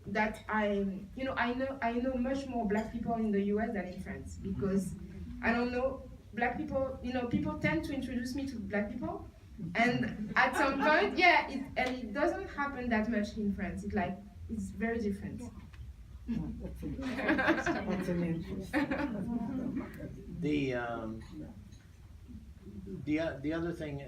that I know much more black people in the US than in France, because I don't know, black people, people tend to introduce me to black people, and at some point, yeah, it doesn't happen that much in France. It's very different. That's an interesting. The the other thing,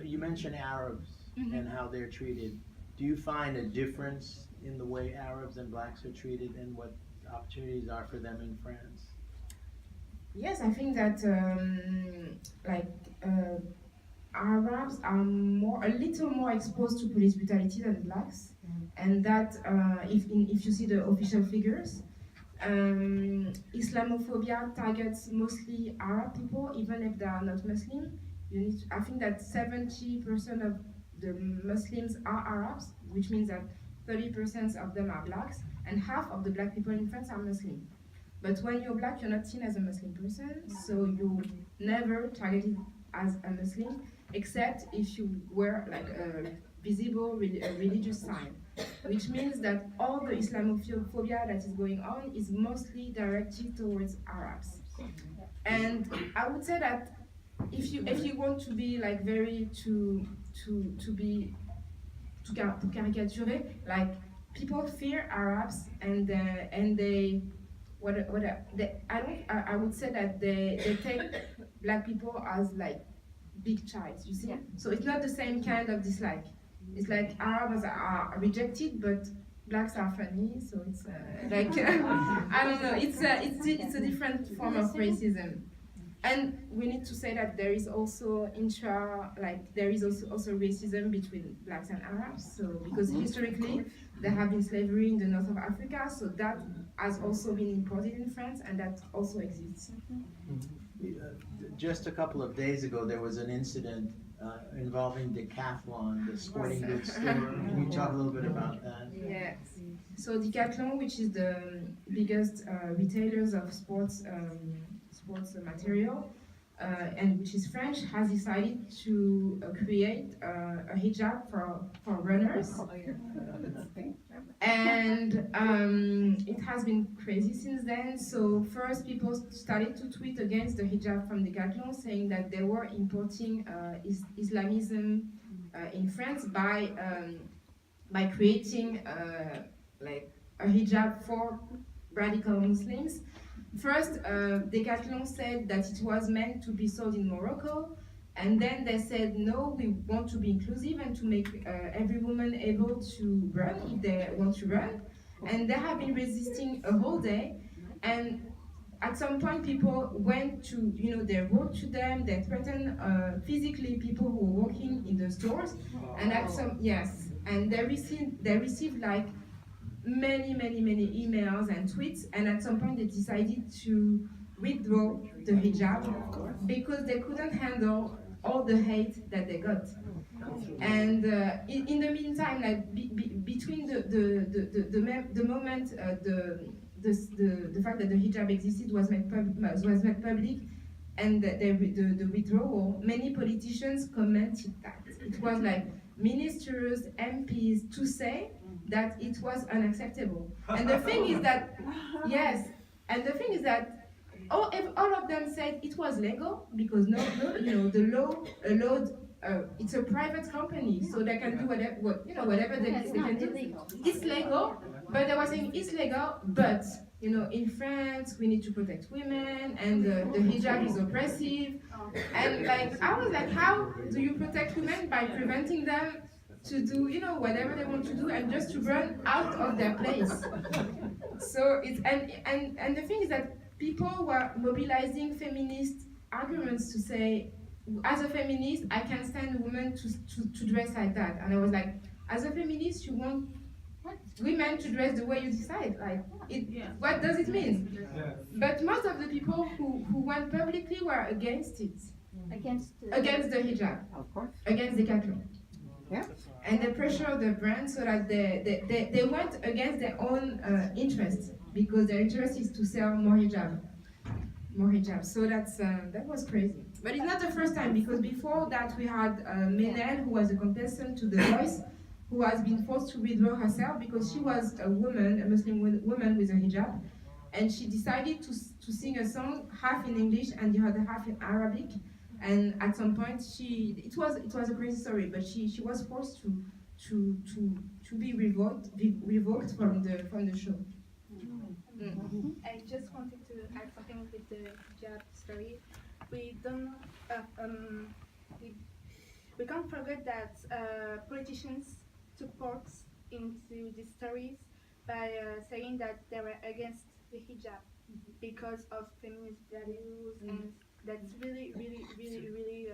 you mentioned Arabs and how they're treated. Do you find a difference in the way Arabs and blacks are treated, and what opportunities are for them in France? Yes, I think that like Arabs are a little more exposed to police brutality than blacks, and that if you see the official figures, Islamophobia targets mostly Arab people, even if they are not Muslim. I think that 70% of the Muslims are Arabs, which means that 30% of them are blacks, and half of the black people in France are Muslim. But when you're black, you're not seen as a Muslim person, so you're never targeted as a Muslim, except if you wear like a visible religious sign, which means that all the Islamophobia that is going on is mostly directed towards Arabs. And I would say that if you want to be like very to caricature, like people fear Arabs, and they I would say that they take black people as like big child, you see? Yeah. So it's not the same kind of dislike. It's like Arabs are rejected, but blacks are funny, so it's like, I don't know, it's a different form of racism. And we need to say that there is also also racism between blacks and Arabs. So because historically there have been slavery in the north of Africa, so that has also been imported in France, and that also exists. Just a couple of days ago, there was an incident involving Decathlon, the sporting goods store. Can you talk a little bit about that? Yes. So Decathlon, which is the biggest retailers of sports material, and which is French, has decided to create a hijab for runners. And it has been crazy since then. So first people started to tweet against the hijab from Decathlon, saying that they were importing Islamism in France by creating like a hijab for radical Muslims. First, Decathlon said that it was meant to be sold in Morocco, and then they said, no, we want to be inclusive and to make every woman able to run if they want to run. And they have been resisting a whole day. And at some point, people went to, they wrote to them, they threatened physically people who were working in the stores. And and they received like many emails and tweets, and at some point they decided to withdraw the hijab because they couldn't handle all the hate that they got. And in the meantime, like between the moment the fact that the hijab existed was made public and the withdrawal, many politicians commented that it was like ministers, MPs to say that it was unacceptable. And the thing is that, yes, and the thing is that all of them said it was legal because the law allowed. It's a private company, so they can do whatever they can do. It's legal, but they were saying it's legal, but in France we need to protect women, and the hijab is oppressive, and like I was like, how do you protect women by preventing them to do whatever they want to do and just to run out of their place? So it's and the thing is that people were mobilizing feminist arguments to say, as a feminist, I can stand women to dress like that. And I was like, as a feminist, you want women to dress the way you decide? Like, what does it mean? But most of the people who went publicly were against it. Against the hijab. Of course. Against the Decathlon. Yeah. And they pressured the brand so that they went against their own interests, because their interest is to sell more hijab. So that was crazy. But it's not the first time, because before that we had Menel, who was a contestant to The Voice, who has been forced to withdraw herself because she was a woman, a Muslim woman with a hijab, and she decided to sing a song half in English and the other half in Arabic. And at some point, it was a crazy story, but she was forced to be revoked from the show. I just wanted to add something with the hijab story. We don't we can't forget that politicians took part into these stories by saying that they were against the hijab because of feminist values, and that's really, really, really, really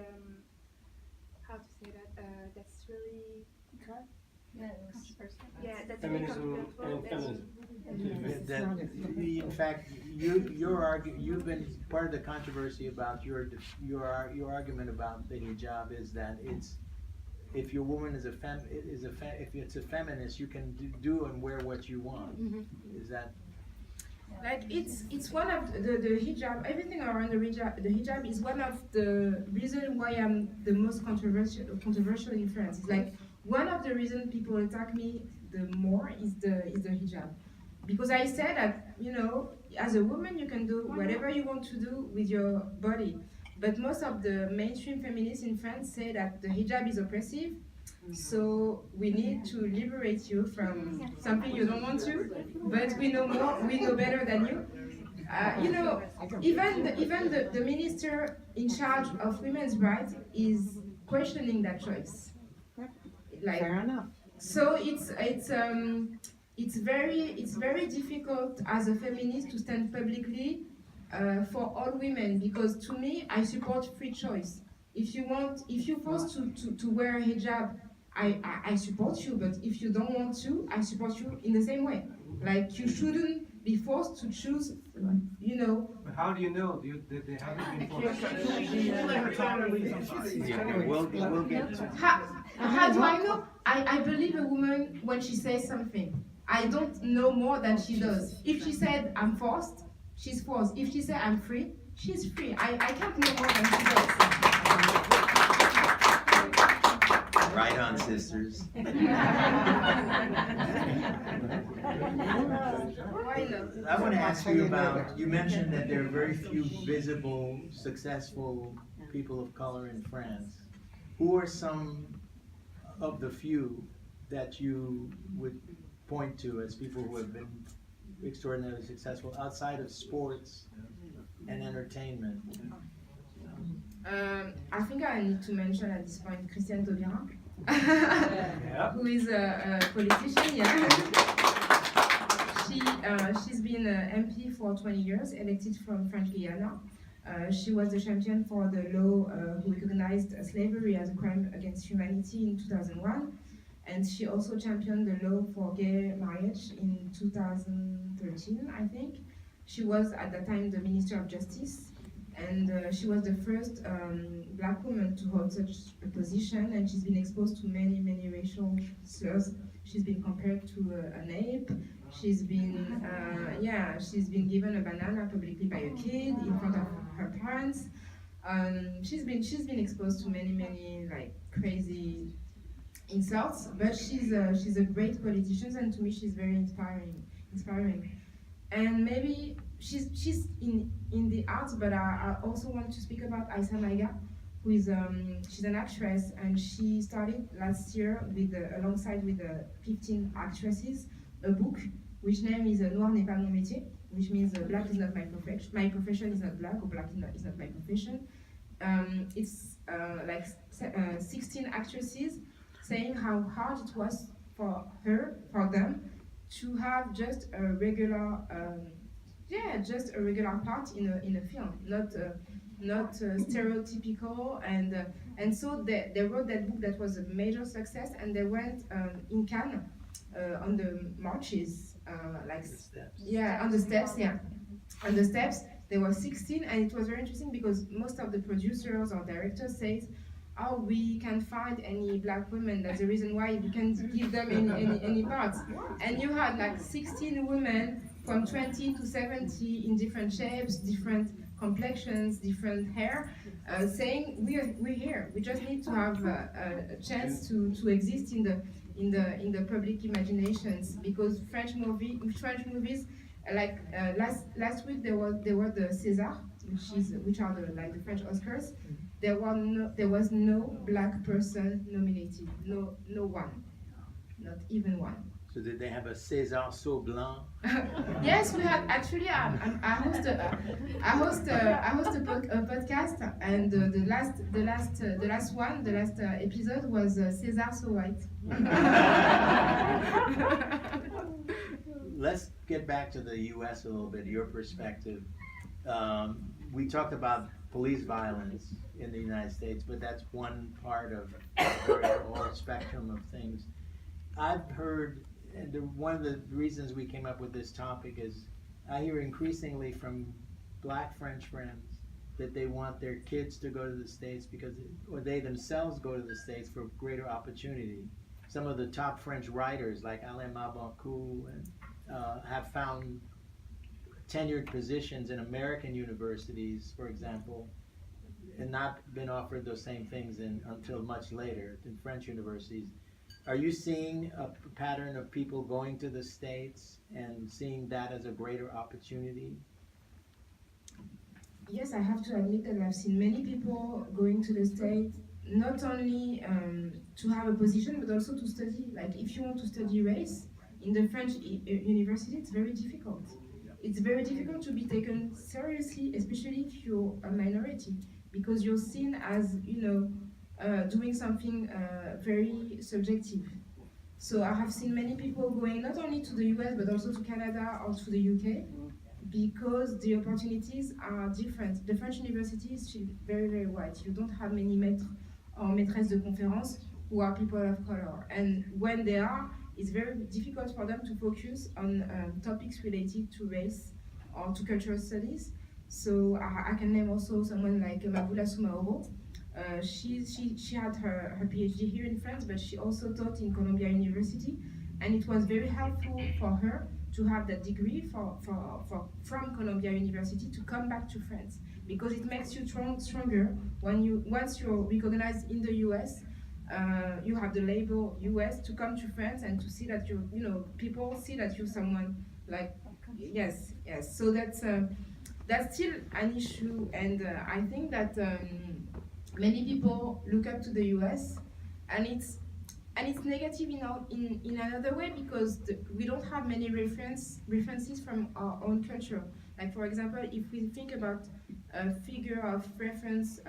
how to say that? That's really yeah, that's really Feminism and feminism. In fact, you've been part of the controversy about your argument about the hijab is that it's if your woman is if it's a feminist, you can do and wear what you want. Is that? Like it's one of the hijab, everything around the hijab is one of the reasons why I'm the most controversial in France. It's like one of the reasons people attack me the more is the hijab, because I said that, you know, as a woman you can do whatever you want to do with your body, but most of the mainstream feminists in France say that the hijab is oppressive, so we need to liberate you from something you don't want to, but we know more, we know better than you. You know, even the minister in charge of women's rights is questioning that choice. Like, Fair enough. so it's very difficult as a feminist to stand publicly for all women, because to me I support free choice. If you're forced to wear a hijab, I support you, but if you don't want to, I support you in the same way. Like, you shouldn't be forced to choose, you know. But how do you know? They haven't been forced. We'll get to How do I know? I believe a woman when she says something. I don't know more than she does. If she said I'm forced, she's forced. If she said I'm free, she's free. I can't know more than she does. Right on, sisters. Why not? I want to ask you about, you mentioned that there are very few visible, successful people of color in France. Who are some of the few that you would point to as people who have been extraordinarily successful outside of sports and entertainment? I think I need to mention at this point Christiane Taubira, who is a politician. Yeah, she's been MP for 20 years, elected from French Guiana. She was the champion for the law who recognized slavery as a crime against humanity in 2001, and she also championed the law for gay marriage in 2013, I think. She was at that time the Minister of Justice, and she was the first black woman to hold such a position, and she's been exposed to many, many racial slurs. She's been compared to an ape. She's been, she's been given a banana publicly by a kid in front of her parents. She's been exposed to many, many like crazy insults, but she's a great politician, and to me she's very inspiring. And maybe she's in the arts, but I also want to speak about Aïssa Maïga, who is she's an actress, and she started last year with alongside with 15 actresses a book which name is Noir n'est pas mon métier, which means black is not my profession. My profession is not black, or black is not my profession. It's like 16 actresses saying how hard it was for them to have just a regular part in a film, not stereotypical, and so they wrote that book that was a major success, and they went in Cannes on the marches, on the steps. There were 16, and it was very interesting because most of the producers or directors said, "Oh, we can't find any black women. That's the reason why we can't give them any parts." And you had like 16 women from 20 to 70 in different shapes, different complexions, different hair, saying we're here. We just need to have a chance to exist in the public imaginations, because French movies last week there were the César, which are the French Oscars. There was no black person nominated, no one, not even one. So did they have a César Saut Blanc? Yes, we had actually. I host a podcast, and the last episode was César So White. Let's get back to the U.S. a little bit, your perspective. We talked about police violence in the United States, but that's one part of the whole spectrum of things. I've heard, and one of the reasons we came up with this topic is I hear increasingly from black French friends that they want their kids to go to the States or they themselves go to the States for greater opportunity. Some of the top French writers like Alain Mabankou have found tenured positions in American universities, for example, and not been offered those same things until much later in French universities. Are you seeing a pattern of people going to the States and seeing that as a greater opportunity? Yes, I have to admit that I've seen many people going to the States, not only to have a position, but also to study. Like, if you want to study race in the French university, it's very difficult. It's very difficult to be taken seriously, especially if you're a minority, because you're seen as, doing something very subjective. So I have seen many people going not only to the US, but also to Canada or to the UK, because the opportunities are different. The French university is still very, very white. You don't have many maîtres or maîtresses de conférence who are people of color. And when they are, it's very difficult for them to focus on topics related to race or to cultural studies. So I can name also someone like Mabula Soumaoro. She had her PhD here in France, but she also taught in Columbia University, and it was very helpful for her to have that degree from Columbia University to come back to France, because it makes you stronger once you're recognized in the US. You have the label US to come to France and to see that people see that you're someone like, yes. So that's still an issue, and I think that many people look up to the US, and it's negative in another way, because we don't have many references from our own culture. Like, for example, if we think about a figure of reference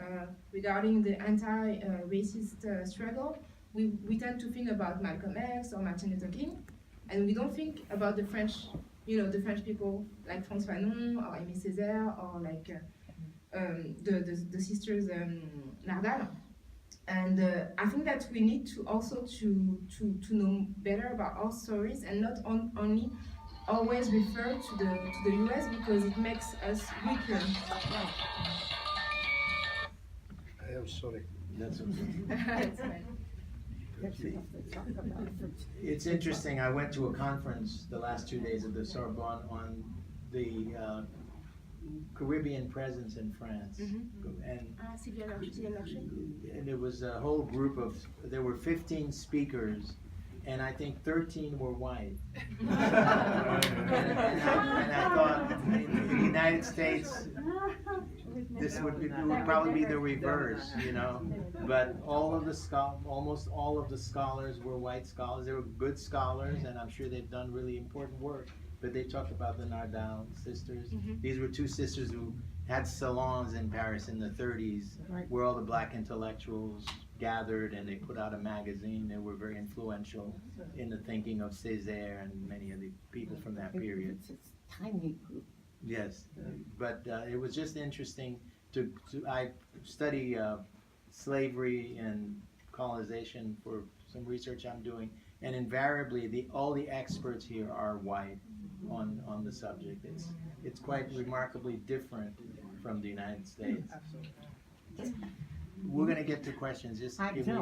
regarding the anti-racist struggle, we tend to think about Malcolm X or Martin Luther King, and we don't think about the French, the French people like François Fanon or Aimé Césaire, or like the sisters Nardal. And I think that we need to also to know better about our stories, and not only always refer to the US, because it makes us weaker. I am sorry. That's okay. It's interesting. I went to a conference the last 2 days at the Sorbonne on the Caribbean presence in France, and it was a whole group there were 15 speakers, and I think 13 were white. and I thought in the United States, it would probably be the reverse, But almost all of the scholars were white scholars. They were good scholars, and I'm sure they've done really important work. But they talked about the Nardal sisters. These were two sisters who had salons in Paris in the 30s, where all the black intellectuals gathered, and they put out a magazine. They were very influential in the thinking of Césaire and many of the people from that period. It's a tiny group. Yes, but it was just interesting I study slavery and colonization for some research I'm doing, and invariably all the experts here are white on the subject. It's quite remarkably different from the United States. We're going to get to questions. Just give me